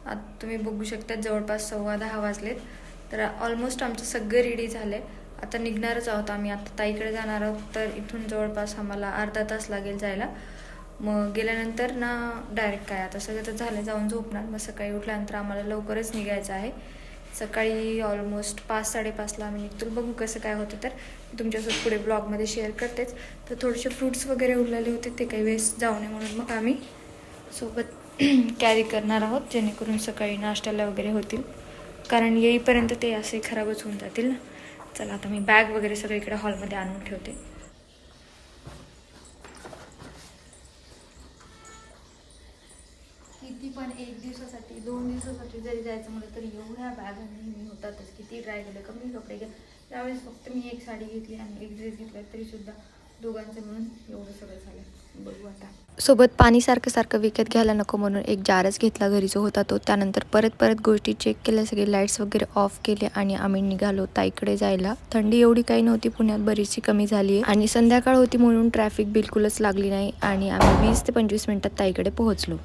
आता तुम्ही बघू शकता जवळपास 10:15 वाजलेत. तर ऑलमोस्ट आमचं सगळं रेडी झालं आहे. आता निघणारच आहोत आम्ही. आता ताईकडे जाणार आहोत. तर इथून जवळपास आम्हाला अर्धा तास लागेल जायला. मग गेल्यानंतर ना डायरेक्ट काय आता सगळं तर झालं, जाऊन झोपणार. मग सकाळी उठल्यानंतर आम्हाला लवकरच निघायचं आहे. सकाळी ऑलमोस्ट 5-5:30ला आम्ही निघतो. बघू कसं काय होतं तर तुमच्यासोबत पुढे ब्लॉगमध्ये शेअर करतेच. तर थोडेसे फ्रूट्स वगैरे उरलेले होते, ते काही वेस्ट जाऊ नये म्हणून मग आम्ही सोबत कॅरी करणार आहोत, जेणेकरून सकाळी नाश्त्याला वगैरे होतील. कारण येईपर्यंत ते असे खराबच होऊन जातील ना. चला आता मी बॅग वगैरे सगळं इकडे हॉलमध्ये आणून ठेवते. किती पण 1 दिवसासाठी 2 दिवसासाठी जरी जायचं म्हटलं तरी एवढ्या बॅगा नेहमी होतातच. किती ट्राय केलं, कमी कपडे घ्या. त्यावेळेस फक्त मी एक साडी घेतली आणि एक ड्रेस घेतला, तरीसुद्धा दोघांचं म्हणून एवढं सगळं झालं. बघू आता. सोबत पाणी सारखं विकत घ्यायला नको म्हणून एक जारच घेतला घरी जो होता तो. त्यानंतर परत गोष्टी चेक केल्या, सगळे लाईट्स वगैरे ऑफ केले आणि आम्ही निघालो ताईकडे जायला. थंडी एवढी काही नव्हती, पुण्यात बरीचशी कमी झाली आहे आणि संध्याकाळ होती म्हणून ट्रॅफिक बिलकुलच लागली नाही आणि आम्ही 20 ते 25 मिनिटात ताईकडे पोहोचलो.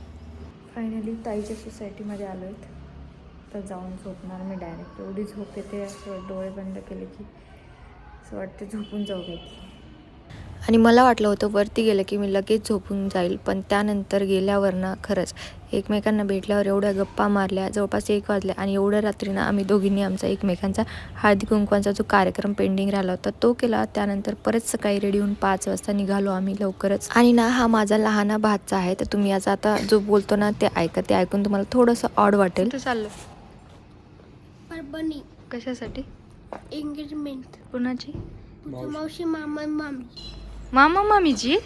फायनली ताईच्या सोसायटीमध्ये आलो आहेत. तर जाऊन झोपणार मी डायरेक्ट. एवढी झोप येते, असं डोळे बंद केले की असं वाटतं झोपून जाऊ काही. आणि मला वाटलं होतं वरती गेलं की मी लगेच झोपून जाईल, पण त्यानंतर गेल्यावर ना खरंच एकमेकांना भेटल्यावर एवढ्या गप्पा मारल्या. जवळपास 1 वाजले आणि एवढ्या रात्रीनं आम्ही दोघींनी आमचा एकमेकांचा हळदी कुंकवाचा जो कार्यक्रम पेंडिंग राहिला होता तो केला. त्यानंतर परत सकाळी रेडी होऊन 5 वाजता निघालो आम्ही लवकरच. आणि ना हा माझा लहाना भाचा आहे, तर तुम्ही याचा आता जो बोलतो ना ते ऐका. ते ऐकून तुम्हाला थोडंसं ऑड वाटेल. चाललं परभणी. कशासाठी? एंगेजमेंट. कुणाची? मावशी, मामा, मामी. मामा मामीची?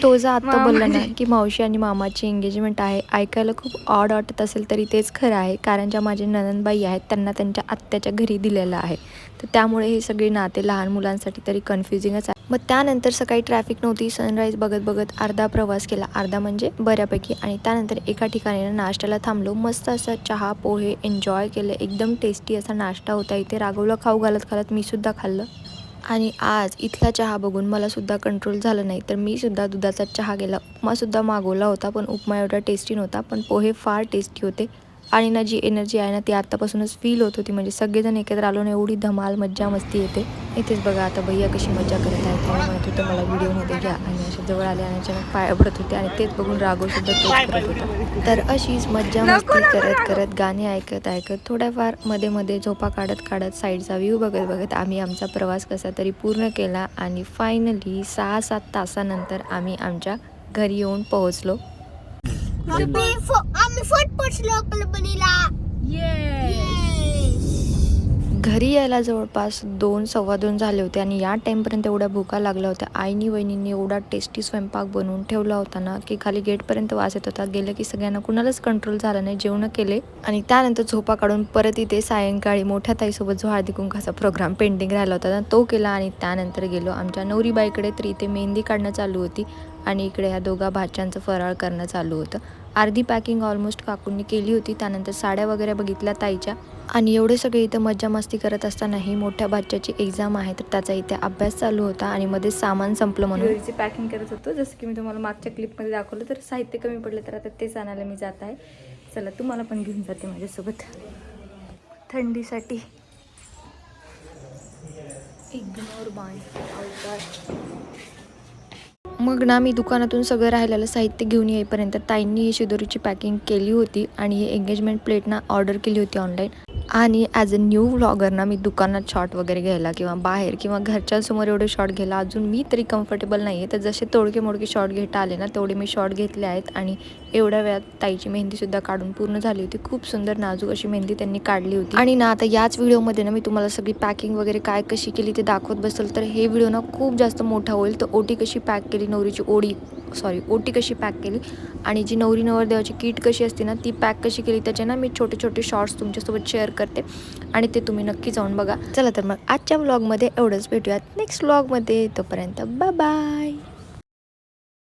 तो जा आता बोलला ना की मावशी आणि मामाची एंगेजमेंट आहे. ऐकायला खूप ऑड वाटत असेल तरी तेच खरं आहे, कारण ज्या माझ्या नणंदबाई आहेत त्यांना त्यांच्या आत्याच्या घरी दिलेलं आहे. तर त्यामुळे हे सगळे नाते लहान मुलांसाठी तरी कन्फ्युजिंगच आहे. मग त्यानंतर सकाळी ट्रॅफिक नव्हती. सनराईज बघत अर्धा प्रवास केला, अर्धा म्हणजे बऱ्यापैकी. आणि त्यानंतर एका ठिकाणी नाश्त्याला थांबलो. मस्त असा चहा पोहे एन्जॉय केले. एकदम टेस्टी असा नाश्ता होता इथे. राघवला खाऊ घालत मी सुद्धा खाल्लं. आणि आज इथला चहा बघून मला सुद्धा कंट्रोल झालं नाही, तर मी सुद्धा दुधाचा चहा केला. उपमासुद्धा मागवला होता, पण उपमा एवढा टेस्टी नव्हता, पण पोहे फार टेस्टी होते. आणि ना जी एनर्जी आहे ना ती आत्तापासूनच फील होत होती. म्हणजे सगळेजण एकत्र आलो ना एवढी धमाल मज्जा मस्ती येते. इथेच बघा आता भैया कशी मज्जा करत आहे. त्याला म्हणत होतं मला व्हिडिओमध्ये घ्या, आणि अशा जवळ आले आणि अचानक पाय पडत होते आणि तेच बघून राघव सुद्धा तेच करत होता. तर अशीच मज्जा मस्ती करत गाणी ऐकत थोड्याफार मध्ये झोपा काढत साईडचा व्ह्यू बघत आम्ही आमचा प्रवास कसा तरी पूर्ण केला. आणि फायनली 6-7 तासानंतर आम्ही आमच्या घरी येऊन पोहोचलो. घरी यायला जवळपास 2-2:15 झाले होते आणि या टाईमपर्यंत एवढ्या भुका लागल्या होत्या. आईनी वहिनींनी एवढा टेस्टी स्वयंपाक बनवून ठेवला होता ना की खाली गेटपर्यंत वास येत होता. गेलं की सगळ्यांना कुणालाच कंट्रोल झाला नाही. जेवण केले आणि त्यानंतर झोपा काढून परत इथे सायंकाळी मोठ्या ताईसोबत जो हळदी कुंकाचा प्रोग्राम पेंडिंग राहिला होता तो केला. आणि त्यानंतर गेलो आमच्या नवरीबाईकडे. तर इथे मेहंदी काढणं चालू होती आणि इकडे ह्या दोघा भाच्यांचं फराळ करणं चालू होतं. अर्धी पॅकिंग ऑलमोस्ट काकूंनी केली होती. त्यानंतर साड्या वगैरे बघितल्या ताईच्या. आणि एवढे सगळे इथं मज्जा मस्ती करत असतानाही मोठ्या भाच्याची एक्झाम आहे, तर त्याचा इथे अभ्यास चालू होता आणि मध्ये सामान संपलं म्हणून घरीची पॅकिंग करत होतो. जसं की मी तुम्हाला मागच्या क्लिपमध्ये दाखवलं. तर साहित्य कमी पडलं तर आता तेच आणायला मी जात आहे. चला तुम्हाला पण घेऊन जाते माझ्यासोबत थंडीसाठी. इग्नोर बाय मग ना मी दुकानातून सगळं राहिलेलं साहित्य घेऊन येईपर्यंत ताईंनी ही शिदोरीची पॅकिंग केली होती आणि ही एंगेजमेंट प्लेट ना ऑर्डर केली होती ऑनलाईन. आणि ॲज अ न्यू व्लॉगर ना मी दुकानात शॉट वगैरे घ्यायला किंवा बाहेर किंवा घरच्यांसमोर एवढे शॉट घ्यायला अजून मी तरी कम्फर्टेबल नाही आहे. तर जसे तोडके मोडके शॉट घेता आले ना तेवढे मी शॉट घेतले आहेत. आणि एवढ्या वेळात ताईची मेहंदीसुद्धा काढून पूर्ण झाली होती. खूप सुंदर नाजूक अशी मेहंदी त्यांनी काढली होती. आणि ना आता याच व्हिडिओमध्ये ना मी तुम्हाला सगळी पॅकिंग वगैरे काय कशी केली ते दाखवत बसेल तर हे व्हिडिओ ना खूप जास्त मोठा होईल. तर ओटी कशी पॅक केली, नवरीची ओटी कशी पॅक केली आणि जी नवरी नवरदेवाची किट कशी असते ना ती पॅक कशी केली त्याचे ना मी छोटे शॉर्ट्स तुमच्यासोबत शेअर करते आणि ते तुम्ही नक्की जाऊन बघा. चला तर मग आजच्या व्लॉगमध्ये एवढंच. भेटूयात नेक्स्ट व्लॉगमध्ये. तोपर्यंत बाय बाय.